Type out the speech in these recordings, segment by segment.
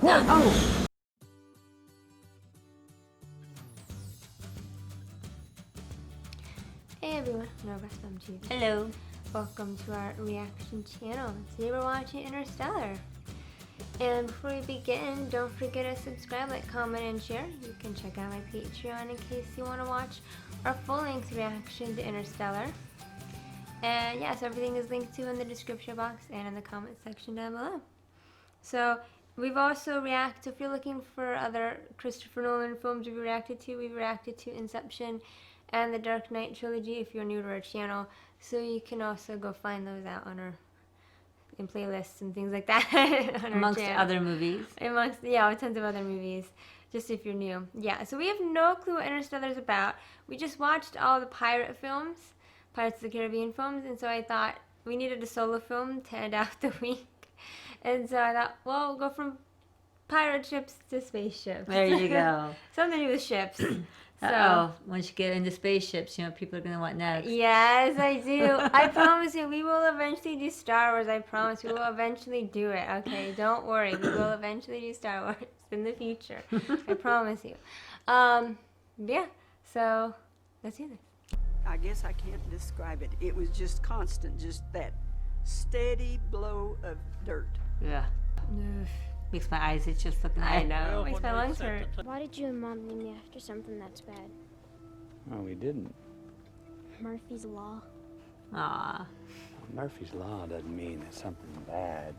Oh! Hey everyone, I'm Chief. Hello. Welcome to our reaction channel. Today we're watching Interstellar. And before we begin, don't forget to subscribe, like, comment, and share. You can check out my Patreon in case you want to watch our full-length reaction to Interstellar. And yes, everything is linked to in the description box and in the comment section down below. So we've also reacted, if you're looking for other Christopher Nolan films we've reacted to Inception and the Dark Knight trilogy if you're new to our channel. So you can also go find those out on our in playlists and things like that. Amongst other movies. Yeah, tons of other movies. Just if you're new. Yeah, so we have no clue what Interstellar is about. We just watched all the pirate films, Pirates of the Caribbean films, and so I thought we needed a solo film to end out the week. And so I thought, well, we'll go from pirate ships to spaceships. There you go. Something to do with ships. So once you get into spaceships, you know people are gonna want next. Yes, I do. I promise you, we will eventually do Star Wars. I promise we will eventually do it. Okay, don't worry. We will eventually do Star Wars in the future. I promise you. Yeah. So let's do this. I guess I can't describe it. It was just constant, just that steady blow of dirt. Yeah. Makes my eyes itch just looking at it. I know. Makes my lungs hurt. Why did you and Mom name me after something that's bad? No, we didn't. Murphy's Law. Aw. Murphy's Law doesn't mean that something bad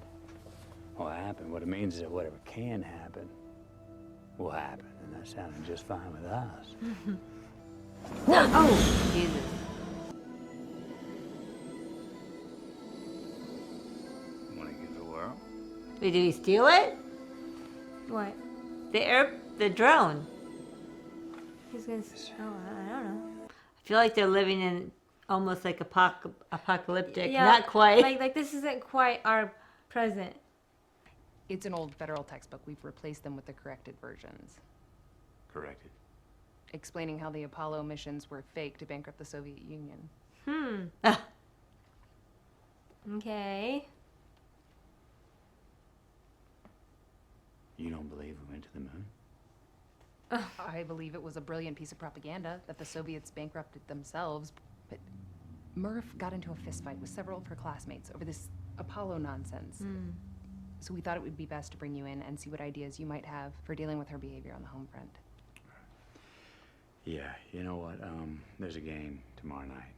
will happen. What it means is that whatever can happen will happen, and that sounded just fine with us. Oh, Jesus. Want to give the world? Wait, did he steal it? What? The drone. He's gonna. Oh, I don't know. I feel like they're living in almost like apocalyptic. Yeah, Not quite. Like this isn't quite our present. It's an old federal textbook. We've replaced them with the corrected versions, Corrected. explaining how the Apollo missions were fake to bankrupt the Soviet Union. Okay. You don't believe we went to the moon? I believe it was a brilliant piece of propaganda that the Soviets bankrupted themselves, but Murph got into a fistfight with several of her classmates over this Apollo nonsense. So we thought it would be best to bring you in and see what ideas you might have for dealing with her behavior on the home front. Yeah, you know what? There's a game tomorrow night.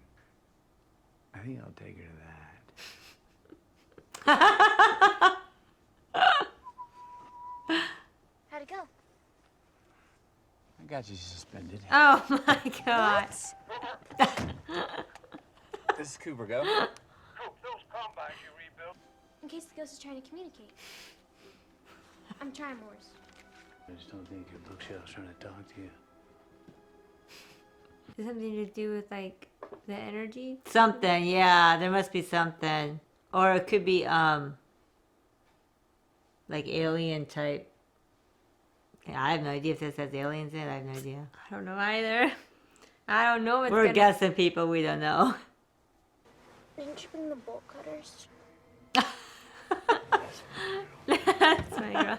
I think I'll take her to that. How'd it go? I got you suspended. Oh my God. This is Cooper, go. Those combines you rebuilt. In case the ghost is trying to communicate. I'm trying, Morse. I just don't think your bookshelf's trying to talk to you. Has something to do with like the energy? Something, yeah. There must be something. Or it could be like alien type. Yeah, I have no idea if this has aliens in it. I have no idea. I don't know either. I don't know what's We're guessing people we don't know. Didn't you bring the bolt cutters? That's my girl.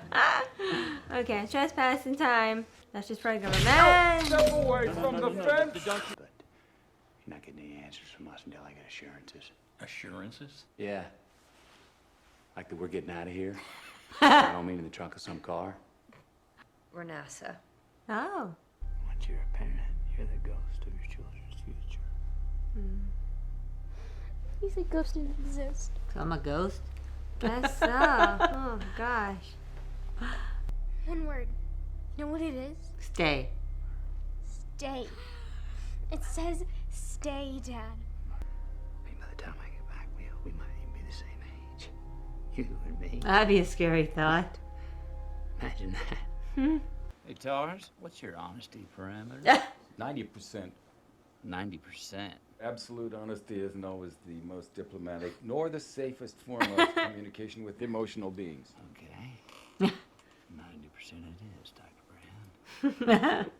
Okay, trespass in time. That's just regular man. Step away from the fence. But you're not getting any answers from us until I get assurances. Assurances? Yeah. Like that we're getting out of here. I don't mean in the trunk of some car. We're NASA. Oh. Once you're a parent, you're the ghost of your children's future. You said ghosts didn't exist. So I'm a ghost? Guess so. Oh gosh. One word. You know what it is? Stay. Stay. It says stay, Dad. Maybe by the time I get back, we might even be the same age. You and me. That'd be a scary thought. Imagine that. Hey, Tars, what's your honesty parameter? 90%. 90%. Absolute honesty isn't always the most diplomatic, nor the safest form of communication with emotional beings. Okay. 90% it is, Dr. Brand.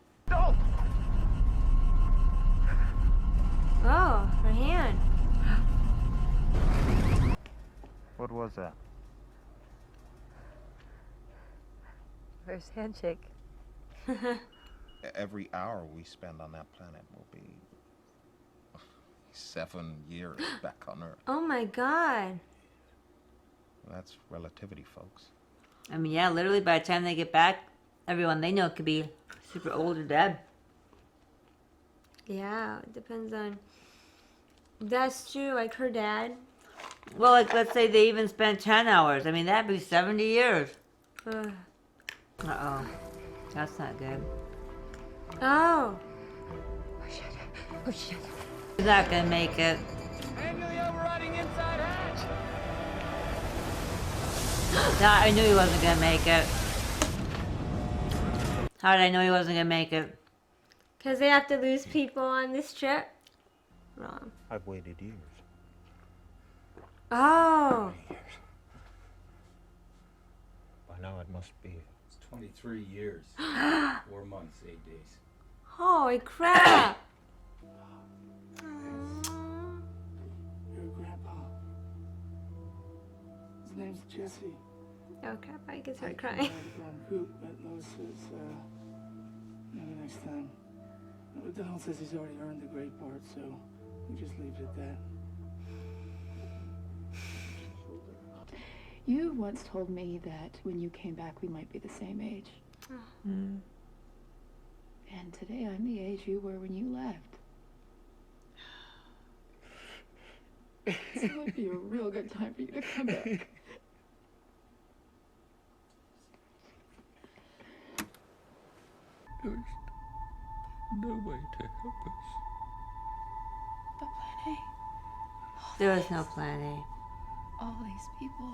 Oh, her hand. What was that? First handshake. Every hour we spend on that planet will be 7 years back on Earth. Oh my god. That's relativity, folks. I mean, yeah, literally by the time they get back, everyone they know could be super old or dead. Yeah, it depends on. That's true. Like her dad. Well, like, let's say they even spent 10 hours. I mean, that'd be 70 years. Ugh. Uh-oh. That's not good. Oh. Oh shit. Oh shit. He's not gonna make it. Manually overriding inside hatch. No, I knew he wasn't gonna make it. How did I know he wasn't gonna make it? Because they have to lose people on this trip? Wrong. I've waited years. Oh. By now it must be. It's 23 years, 4 months, 8 days. Holy crap. Your grandpa. His name's Jesse. Oh crap, I can I start can't crying. ride the damn coop, but Lois says, maybe next time. Donald says he's already earned the great part, so we just leave it at that. You once told me that when you came back, we might be the same age. Mm. And today I'm the age you were when you left. This might be a real good time for you to come back. There's no way to help us. But Plan There was no plan A. A, all these people,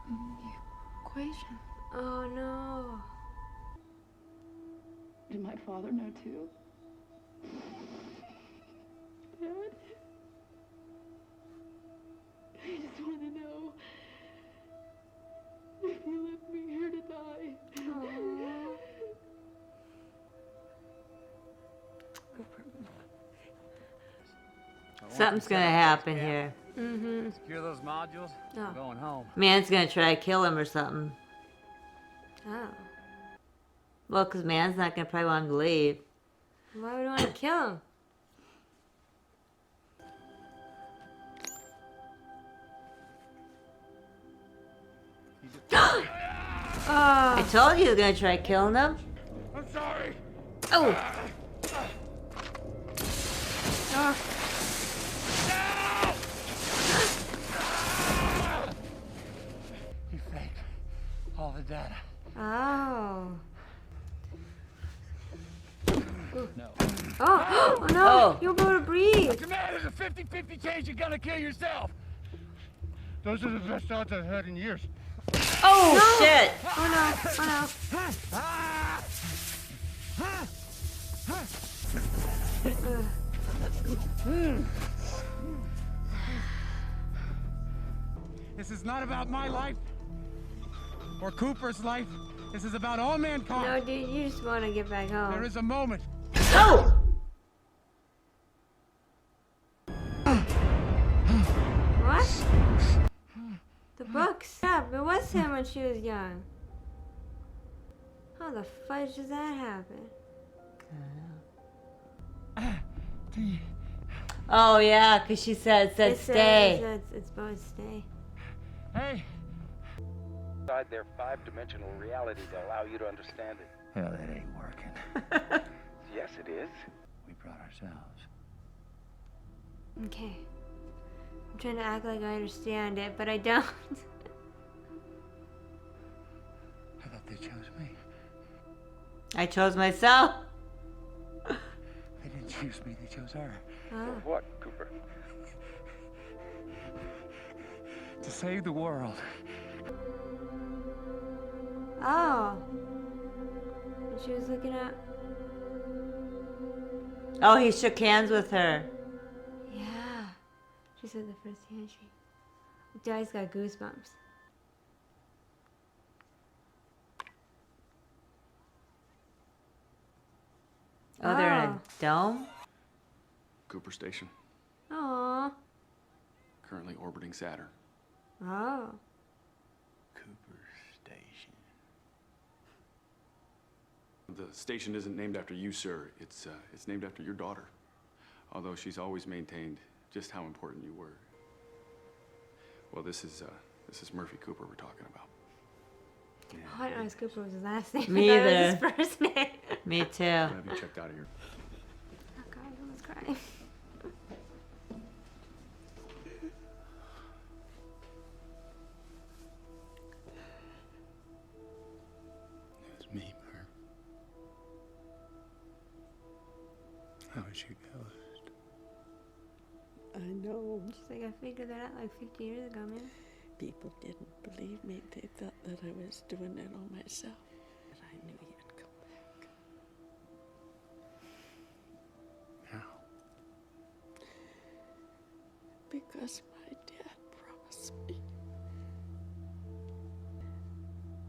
the equation. Oh no. Did my father know too? Dad? I just want to know if you left me here to die. Something's gonna happen here. Mm-hmm. Secure those modules. Oh. I'm going home. Man's gonna try to kill him or something. Oh. Well, because Man's not gonna probably want him to leave. Why would you want to kill him? I Oh. told you he was gonna try killing him. I'm sorry. Oh! Oh. You faked all the data. Oh. No. Oh. Oh no. Oh. You'll be able to breathe. Command, there's a 50-50 chance you're gonna kill yourself. Those are the best odds I've had in years. Oh, shit! Oh no. Oh no. Ugh. This is not about my life or Cooper's life. This is about all mankind. No, dude, you just want to get back home. There is a moment. Oh! What? The books. Yeah, it was him when she was young. How the fudge does that happen? Oh, yeah, because she said stay. It's supposed to stay. Hey. Inside their five-dimensional reality to allow you to understand it. Hell, that ain't working. Yes, it is. We brought ourselves. Okay. I'm trying to act like I understand it, but I don't. I thought they chose me. I chose myself. They didn't choose me, they chose her. Oh. What, Cooper? To save the world. Oh. And she was looking at. Oh, he shook hands with her. Yeah. She said the first handshake. Daddy's got goosebumps. Oh, they're in Oh. a dome? Cooper Station, Aww. currently orbiting Saturn. Oh. Cooper Station. The station isn't named after you, sir. It's named after your daughter. Although she's always maintained just how important you were. Well, this is Murphy Cooper we're talking about. Oh, I didn't realize Cooper was his last name. Me I thought it either. was his first name. Me too. I'll have you checked out of here. Oh God, I almost cried. It's me, Murph. How was your ghost? I know. She's like, I figured that out like 50 years ago, man. People didn't believe me. They thought that I was doing it all myself. But I knew you'd come back. How? Because my dad promised me.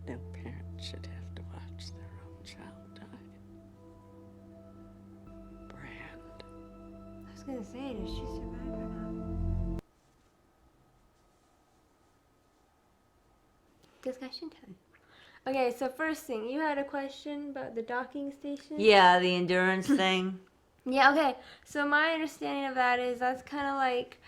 No parent should have to watch their own child die. Brand. I was gonna say, does she survive or not? Discussion time. Okay, so first thing, you had a question about the docking station? Yeah, the endurance thing. Yeah, okay. So my understanding of that is that's kind of like,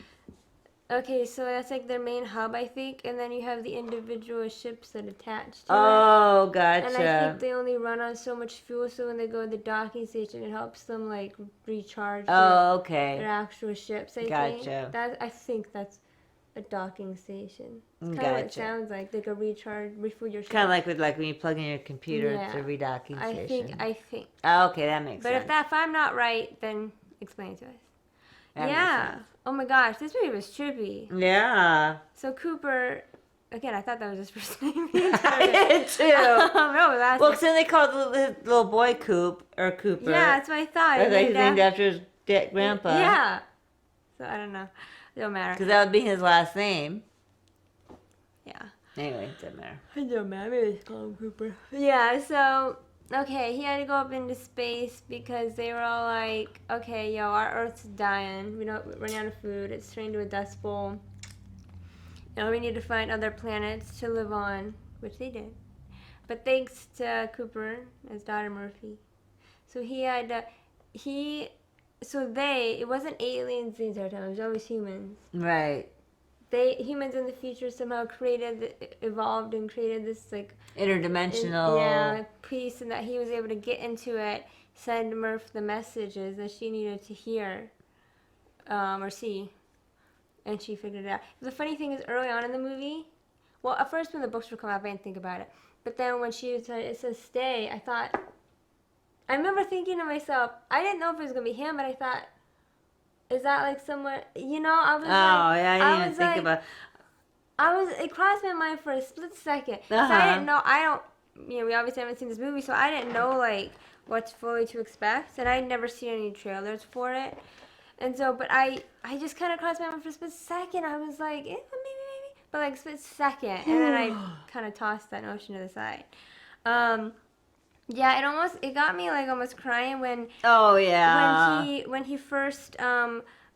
okay, so that's like their main hub, I think, and then you have the individual ships that attach to it. Oh, gotcha. And I think they only run on so much fuel, so when they go to the docking station, it helps them like recharge okay. their actual ships. Gotcha. I think that's a docking station. It's kind of what it sounds like. They could refuel your ship. Kind of like with when you plug in your computer, it's a redocking station. I think. Oh, okay, that makes sense. But if I'm not right, then explain it to us. That makes Yeah. sense. Oh my gosh, this movie was trippy. Yeah. So Cooper, again, I thought that was his first name. I did too. No, that's Well, so they called his little boy Cooper. Yeah, that's what I thought. He's named after his grandpa. Yeah. So I don't know. It don't matter. Because that would be his last name. Yeah. Anyway, it doesn't matter. It don't matter. Maybe just call him Cooper. Yeah, so, okay, he had to go up into space because they were all like, okay, yo, our Earth's dying. We're running out of food. It's turning to a dust bowl. We need to find other planets to live on, which they did. But thanks to Cooper, his daughter Murphy. So he had to, it wasn't aliens the entire time, it was always humans. Right. Humans in the future somehow evolved and created this like interdimensional piece, and that he was able to get into it, send Murph the messages that she needed to hear or see, and she figured it out. The funny thing is, early on in the movie, well, at first when the books were coming up, I didn't think about it, but then when she said it says stay, I remember thinking to myself, I didn't know if it was gonna be him, but I thought, is that like someone, I was I didn't even think about it crossed my mind for a split second. So Uh-huh. I didn't know, we obviously haven't seen this movie, so I didn't know like what fully to expect, and I'd never seen any trailers for it. And so, but I just kind of crossed my mind for a split second. I was like, maybe, but like split second, and then I kind of tossed that notion to the side. Yeah, it got me like almost crying when. Oh yeah.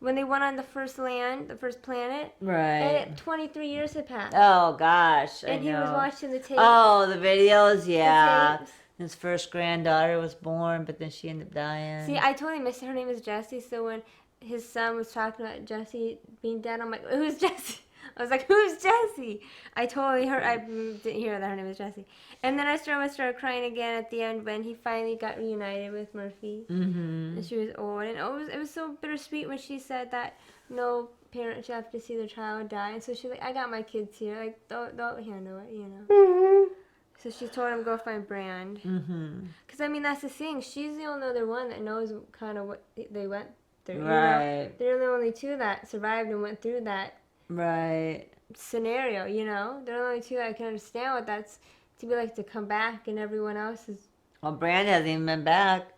When they went on the first planet. Right. And 23 years had passed. Oh gosh, and he was watching the tapes. Oh, the videos, yeah. The tapes. His first granddaughter was born, but then she ended up dying. See, I totally missed it. Her name is Jessie, so when his son was talking about Jessie being dead, I'm like, who's Jessie? I was like, who's Jessie? I didn't hear that her name was Jessie. And then I started crying again at the end when he finally got reunited with Murphy. Mm-hmm. And she was old. And it was so bittersweet when she said that no parent should have to see their child die. And so she's like, I got my kids here. Like, they'll handle it, Mm-hmm. So she told him go find Brand. Mm-hmm. Because, that's the thing. She's the only other one that knows kind of what they went through. Right. They're the only two that survived and went through that scenario, They're the only two that can understand what that's to be like to come back, and everyone else is... Well, Brand hasn't even been back.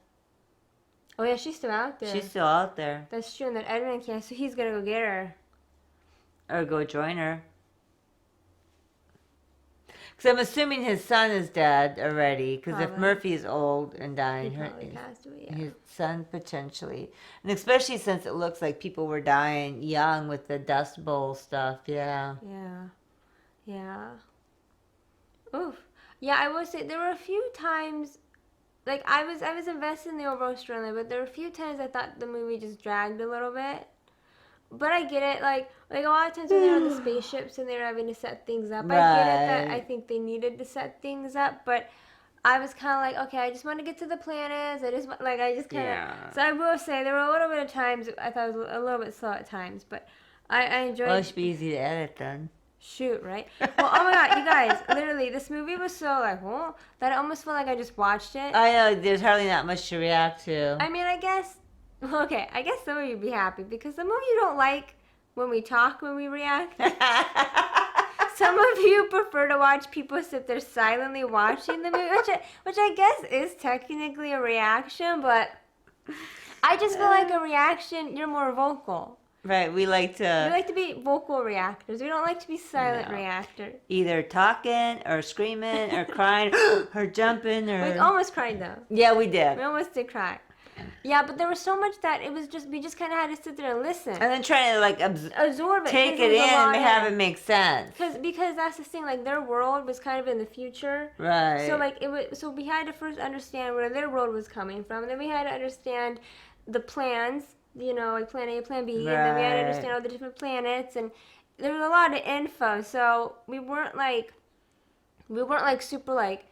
Oh, yeah, she's still out there. She's still out there. That's true, and then Edmund can't, so he's gonna go get her. Or go join her. Because I'm assuming his son is dead already. Because if Murphy's old and dying, passed away, yeah. his son potentially. And especially since it looks like people were dying young with the Dust Bowl stuff. Yeah. Yeah. Oof. Yeah, I will say there were a few times like I was invested in the overall storyline, but there were a few times I thought the movie just dragged a little bit. But I get it, like a lot of times when they're on the spaceships and they're having to set things up, I get it that I think they needed to set things up, but I was kind of like, okay, I just want to get to the planets. I just kind of. So I will say there were a little bit of times I thought it was a little bit slow at times, but I enjoyed. Well, it should be easy to edit then. Shoot, right? Well, oh my God, you guys, literally, this movie was so like, whoa, that I almost felt like I just watched it. I know there's hardly not much to react to. I mean, I guess some of you'd be happy because some of you don't like when we talk when we react. Some of you prefer to watch people sit there silently watching the movie, which I guess is technically a reaction, but I just feel like a reaction, you're more vocal. Right, we like to be vocal reactors. We don't like to be silent reactors. Either talking or screaming or crying or jumping or... We almost cried though. Yeah, we did. We almost did cry. Yeah, but there was so much that it was just, we just kind of had to sit there and listen. And then trying to like absorb it. Take it in and have it make sense. Because that's the thing, like their world was kind of in the future. Right. So like so we had to first understand where their world was coming from. And then we had to understand the plans, you know, like plan A, plan B. Right. And then we had to understand all the different planets. And there was a lot of info. So we weren't like super like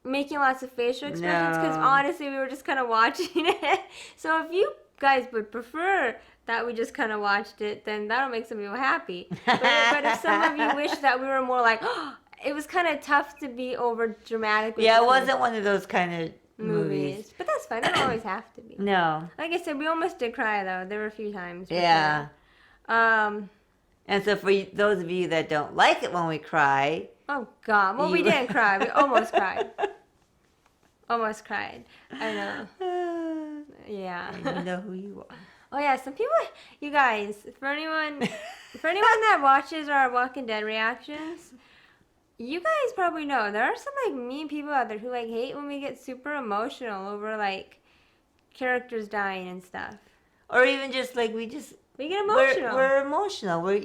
making lots of facial expressions because honestly we were just kind of watching it. So if you guys would prefer that we just kind of watched it, then that'll make some people happy. But if some of you wish that we were more like, it was kind of tough to be over dramatic. Yeah, it wasn't one of those kind of movies. But that's fine. They don't always have to be. No. Like I said, we almost did cry though. There were a few times. Yeah. Sure. And so for those of you that don't like it when we cry. Oh God. Well, we didn't cry. We almost cried. Almost cried. I know. Yeah. I know who you are. Oh yeah, some people. You guys, for anyone that watches our Walking Dead reactions, you guys probably know there are some like mean people out there who like hate when we get super emotional over like characters dying and stuff. Or even just like we get emotional. We're emotional. We're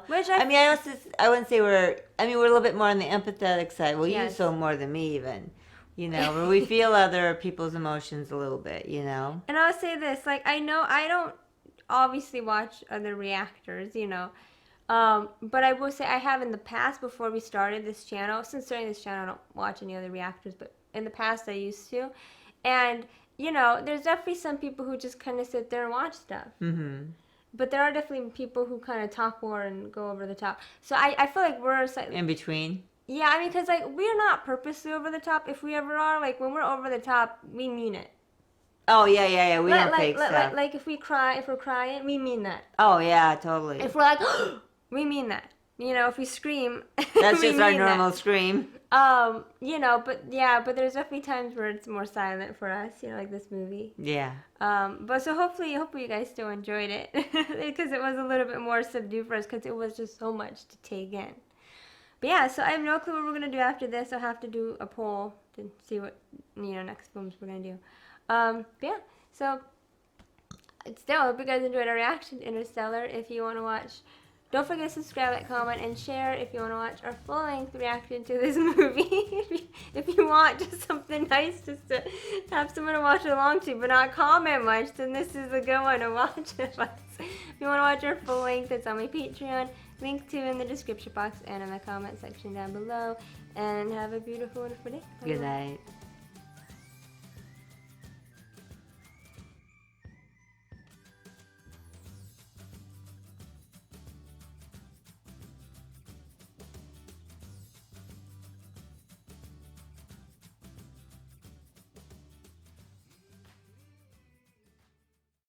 Which I wouldn't say we're a little bit more on the empathetic side. Well, yes. You so more than me even. Where we feel other people's emotions a little bit, And I'll say this, like, I know I don't obviously watch other reactors, but I will say I have in the past before we started this channel. Since starting this channel, I don't watch any other reactors, but in the past I used to. And, there's definitely some people who just kind of sit there and watch stuff. Mm-hmm. But there are definitely people who kind of talk more and go over the top. So I feel like we're slightly... In between? Yeah, I mean, because, like, we're not purposely over the top. If we ever are, like, when we're over the top, we mean it. Oh, yeah. We don't fake stuff. Like, if we're crying, we mean that. Oh, yeah, totally. If we're like, we mean that. If we scream, that's just our normal scream. But there's definitely times where it's more silent for us, like this movie. Yeah. But so hopefully you guys still enjoyed it because it was a little bit more subdued for us because it was just so much to take in. But yeah, so I have no clue what we're going to do after this. I'll have to do a poll to see what, next films we're going to do. But yeah, so still, I hope you guys enjoyed our reaction to Interstellar. If you want to watch, don't forget to subscribe, like, comment, and share if you want to watch our full-length reaction to this movie. if you want just something nice just to have someone to watch along to, but not comment much, then this is a good one to watch with us. If you want to watch our full length, it's on my Patreon. Link to in the description box and in the comment section down below. And have a beautiful, wonderful day. Bye. Good night.